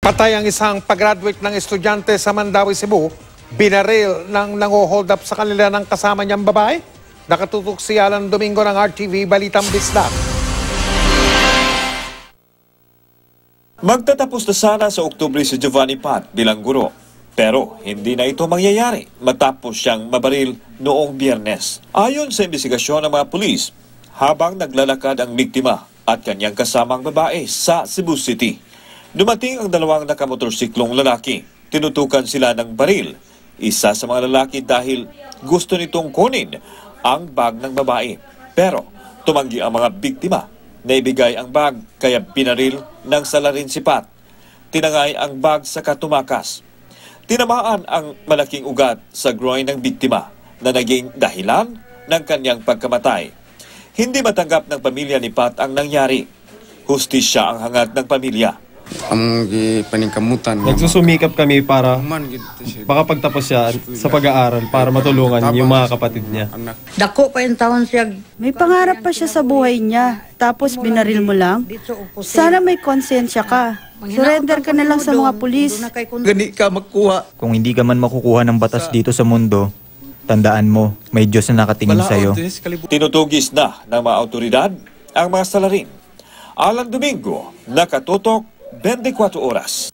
Patay ang isang pag-graduate ng estudyante sa Mandawi, Cebu. Binaril ng nango-hold up sa kanila ng kasama niyang babae. Nakatutok si Alan Domingo ng RTV Balitang Bisdak. Magtatapos na sana sa Oktubre si Giovanni Pat bilang guro. Pero hindi na ito mangyayari matapos siyang mabaril noong Biyernes. Ayon sa investigasyon ng mga pulis, habang naglalakad ang biktima at kanyang kasamang babae sa Cebu City, dumating ang dalawang nakamotorsiklong lalaki. Tinutukan sila ng baril. Isa sa mga lalaki dahil gusto nitong kunin ang bag ng babae. Pero tumanggi ang mga biktima. Naibigay ang bag kaya binaril ng salarin si Pat. Tinangay ang bag sa katumakas. Tinamaan ang malaking ugat sa groin ng biktima na naging dahilan ng kanyang pagkamatay. Hindi matanggap ng pamilya ni Pat ang nangyari. Hustisya ang hangad ng pamilya. Ang paningkamutan. Nagsusumikap kami para makapagtapos siya sa pag-aaral para matulungan yung mga kapatid niya. Dako pa yung taon siya. May pangarap pa siya sa buhay niya, tapos binaril mo lang? Sana may konsensya ka. Surrender ka na lang sa mga pulis. Gani ka makuha. Kung hindi ka man makukuha ng batas dito sa mundo, tandaan mo, may Diyos na nakatingin sa'yo. Tinutugis na ng mga autoridad ang mga salarin. Alan Domingo, nakatutok 24 oras.